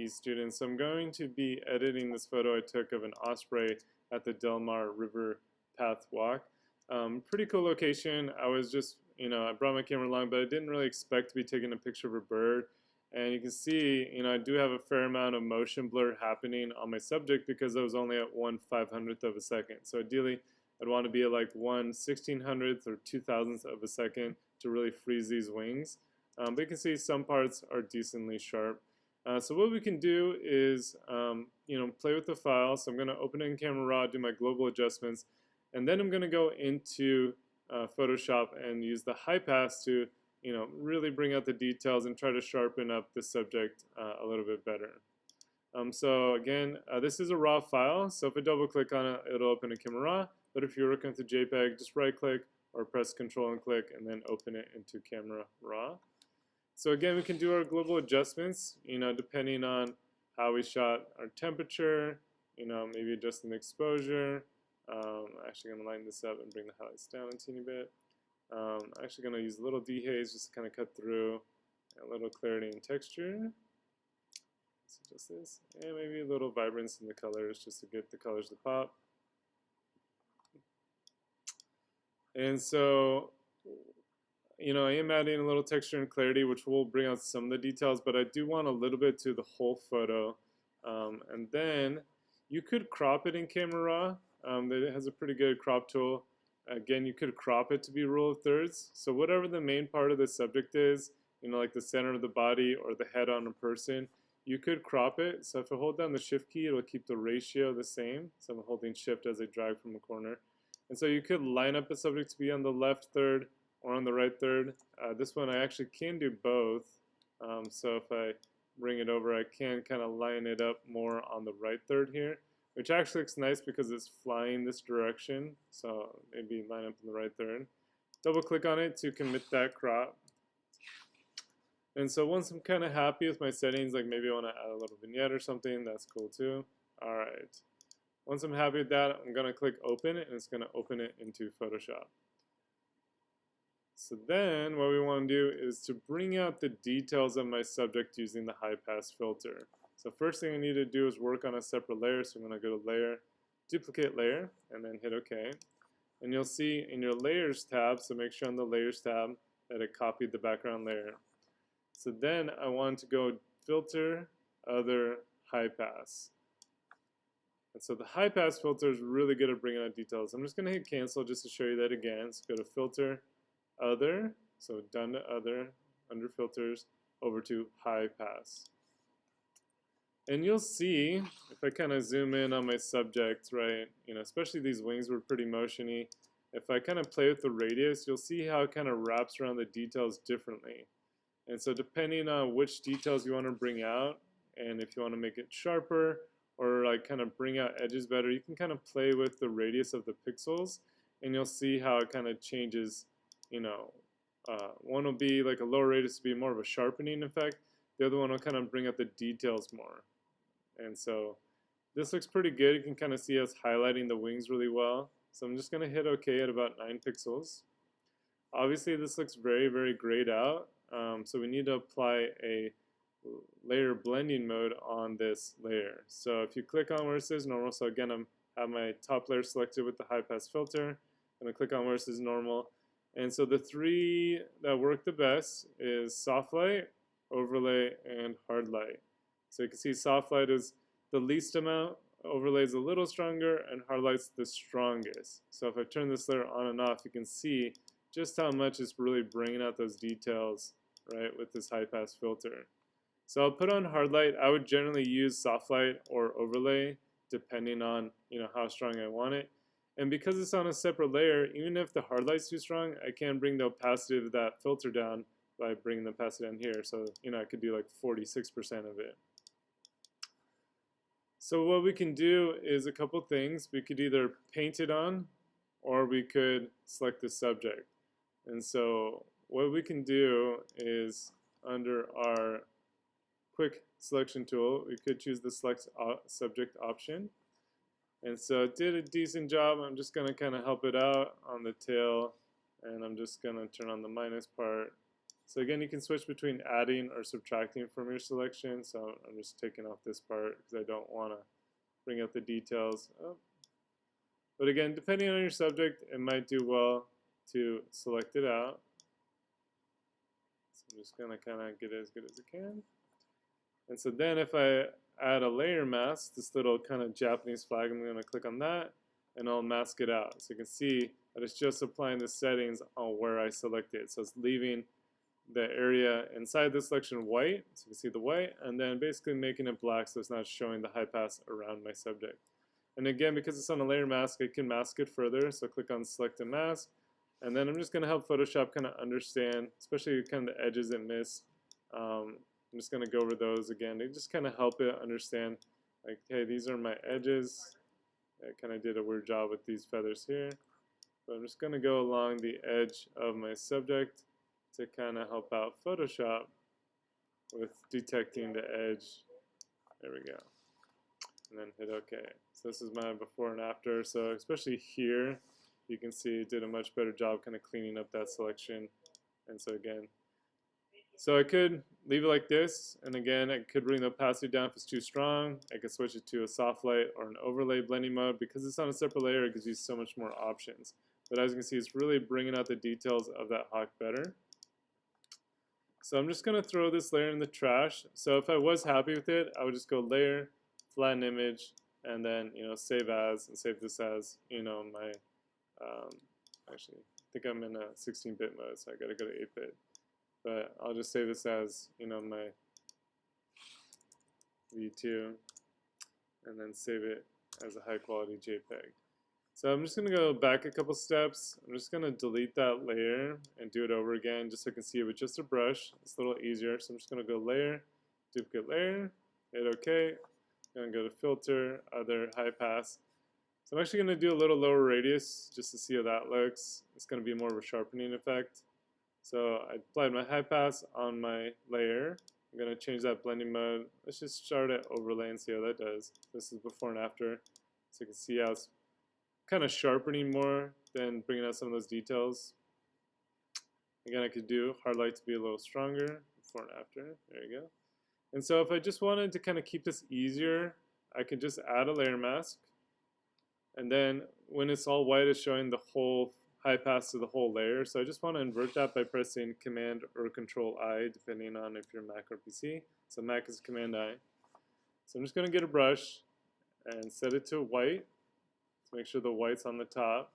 CTE student. So I'm going to be editing this photo I took of an osprey at the Del Mar River Path Walk. Pretty cool location. I was just, I brought my camera along, but I didn't really expect to be taking a picture of a bird. And you can see, I do have a fair amount of motion blur happening on my subject because I was only at 1/500th of a second. So ideally, I'd want to be at like 1/1600th or 2,000th of a second to really freeze these wings. But you can see some parts are decently sharp. So what we can do is, play with the file. So I'm going to open it in Camera Raw, do my global adjustments, and then I'm going to go into Photoshop and use the high pass to, really bring out the details and try to sharpen up the subject a little bit better. So again, this is a raw file. So if I double click on it, it'll open in Camera Raw. But if you're working with a JPEG, just right click or press Control and click and then open it into Camera Raw. So again, we can do our global adjustments, depending on how we shot our temperature, maybe adjusting the exposure. I'm actually going to line this up and bring the highlights down a teeny bit. I'm actually going to use a little dehaze just to kind of cut through a little clarity and texture. Let's adjust this. And maybe a little vibrance in the colors just to get the colors to pop. And so, I am adding a little texture and clarity, which will bring out some of the details, but I do want a little bit to the whole photo. And then you could crop it in Camera Raw. It has a pretty good crop tool. Again, you could crop it to be rule of thirds. So whatever the main part of the subject is, like the center of the body or the head on a person, you could crop it. So if I hold down the shift key, it'll keep the ratio the same. So I'm holding shift as I drag from a corner. And so you could line up a subject to be on the left third or on the right third. This one I actually can do both. So if I bring it over, I can kind of line it up more on the right third here, which actually looks nice because it's flying this direction. So maybe line up in the right third. Double click on it to commit that crop. And so once I'm kind of happy with my settings, like maybe I want to add a little vignette or something, that's cool too. All right. Once I'm happy with that, I'm going to click open, and it's going to open it into Photoshop. So then what we want to do is to bring out the details of my subject using the high pass filter. So first thing I need to do is work on a separate layer. So I'm going to go to Layer, Duplicate Layer, and then hit OK. And you'll see in your Layers tab, so make sure on the Layers tab that it copied the background layer. So then I want to go Filter, Other, High Pass. And so the high pass filter is really good at bringing out details. I'm just going to hit cancel just to show you that again. So go to Filter, Other, so done to Other, under Filters, over to High Pass. And you'll see, if I kind of zoom in on my subject, right, especially these wings were pretty motiony. If I kind of play with the radius, you'll see how it kind of wraps around the details differently. And so depending on which details you want to bring out, and if you want to make it sharper, or like kind of bring out edges better, you can kind of play with the radius of the pixels, and you'll see how it kind of changes. One will be like a lower radius to be more of a sharpening effect. The other one will kind of bring out the details more. And so this looks pretty good. You can kind of see us highlighting the wings really well. So I'm just going to hit OK at about 9 pixels. Obviously this looks very, very grayed out. So we need to apply a layer blending mode on this layer. So if you click on where it says normal, so again I have my top layer selected with the high pass filter. I'm going to click on where it says normal. And so the three that work the best is soft light, overlay, and hard light. So you can see soft light is the least amount, overlay is a little stronger, and hard light's the strongest. So if I turn this layer on and off, you can see just how much it's really bringing out those details, right, with this high pass filter. So I'll put on hard light. I would generally use soft light or overlay depending on how strong I want it. And because it's on a separate layer, even if the hard light's too strong, I can bring the opacity of that filter down by bringing the opacity down here. So I could do like 46% of it. So what we can do is a couple things. We could either paint it on, or we could select the subject. And so what we can do is under our quick selection tool, we could choose the select subject option. And so it did a decent job. I'm just going to kind of help it out on the tail, and I'm just going to turn on the minus part So again, you can switch between adding or subtracting from your selection. So I'm just taking off this part because I don't want to bring out the details. Oh. But again, depending on your subject, it might do well to select it out. So I'm just going to kind of get it as good as I can. And so then if I add a layer mask, this little kind of Japanese flag, I'm going to click on that and I'll mask it out. So you can see that it's just applying the settings on where I selected. So it's leaving the area inside the selection white, so you can see the white, and then basically making it black so it's not showing the high pass around my subject. And again, because it's on a layer mask, I can mask it further. So click on select and mask, and then I'm just going to help Photoshop kind of understand, especially kind of the edges it missed. I'm just going to go over those again to just kind of help it understand, like, hey, these are my edges. I kind of did a weird job with these feathers here, but I'm just going to go along the edge of my subject to kind of help out Photoshop with detecting the edge. There we go. And then hit OK. So this is my before and after. So especially here, you can see it did a much better job kind of cleaning up that selection. And so again, so I could leave it like this. And again, I could bring the opacity down if it's too strong. I could switch it to a soft light or an overlay blending mode. Because it's on a separate layer, it gives you so much more options. But as you can see, it's really bringing out the details of that hawk better. So I'm just going to throw this layer in the trash. So if I was happy with it, I would just go layer, flatten image, and then, save as, and save this as, my, actually, I think I'm in a 16-bit mode, so I got to go to 8-bit. But I'll just save this as, my V2, and then save it as a high-quality JPEG. So I'm just going to go back a couple steps. I'm just going to delete that layer and do it over again just so I can see it with just a brush. It's a little easier. So I'm just going to go layer, duplicate layer, hit OK. I'm going to go to filter, other, high pass. So I'm actually going to do a little lower radius just to see how that looks. It's going to be more of a sharpening effect. So I applied my high pass on my layer. I'm going to change that blending mode. Let's just start at overlay and see how that does. This is before and after. So you can see how it's kind of sharpening more than bringing out some of those details. Again, I could do hard light to be a little stronger, before and after. There you go. And so if I just wanted to kind of keep this easier, I could just add a layer mask. And then when it's all white, it's showing the whole high pass to the whole layer. So I just want to invert that by pressing Command or Control I, depending on if you're Mac or PC. So Mac is Command I. So I'm just going to get a brush and set it to white. Make sure the white's on the top.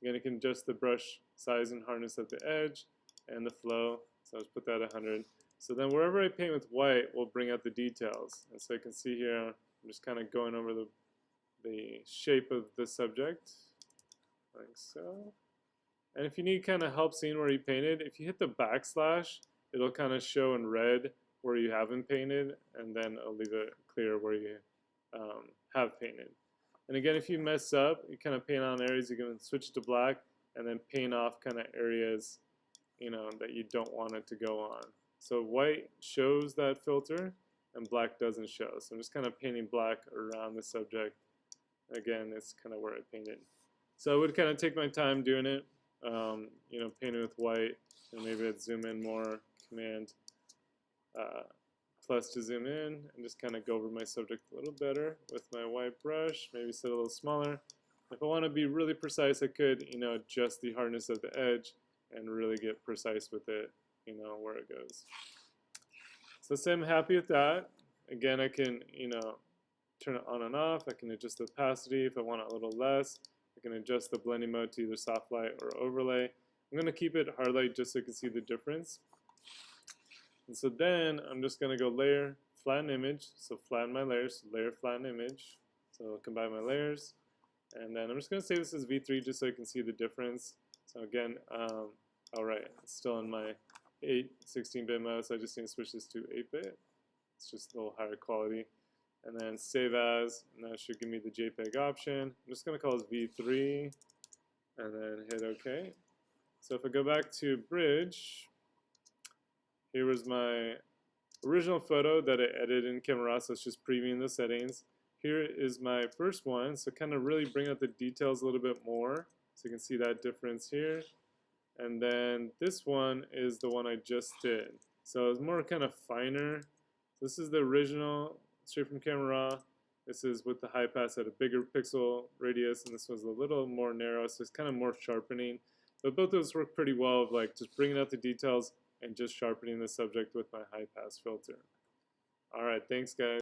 Again, you can adjust the brush size and hardness at the edge and the flow. So let's put that at 100. So then wherever I paint with white, we'll bring out the details. And so you can see here, I'm just kind of going over the shape of the subject, like so. And if you need kind of help seeing where you painted, if you hit the backslash, it'll kind of show in red where you haven't painted, and then it'll leave it clear where you have painted. And again, if you mess up, you kind of paint on areas, you can switch to black and then paint off kind of areas, that you don't want it to go on. So white shows that filter and black doesn't show. So I'm just kind of painting black around the subject. Again, it's kind of where I painted. So I would kind of take my time doing it, painting with white, and maybe I'd zoom in more, Command plus to zoom in, and just kind of go over my subject a little better with my white brush, maybe set it a little smaller. If I want to be really precise, I could, adjust the hardness of the edge and really get precise with it, where it goes. So say I'm happy with that. Again, I can, turn it on and off. I can adjust the opacity if I want it a little less. I can adjust the blending mode to either soft light or overlay. I'm going to keep it hard light just so you can see the difference. And so then I'm just going to go layer, flatten image. So flatten my layers, layer, flatten image. So I'll combine my layers. And then I'm just going to save this as V3 just so you can see the difference. So again, alright, it's still in my 16-bit mode, so I just need to switch this to 8-bit. It's just a little higher quality. And then save as, and that should give me the JPEG option. I'm just going to call this V3, and then hit OK. So if I go back to Bridge, here was my original photo that I edited in Camera Raw, so it's just previewing the settings. Here is my first one, so kind of really bring out the details a little bit more, so you can see that difference here. And then this one is the one I just did. So it's more kind of finer. This is the original, straight from camera raw. This is with the high pass at a bigger pixel radius, and this was a little more narrow, so it's kind of more sharpening. But both those work pretty well of like just bringing out the details and just sharpening the subject with my high pass filter. All right, thanks guys.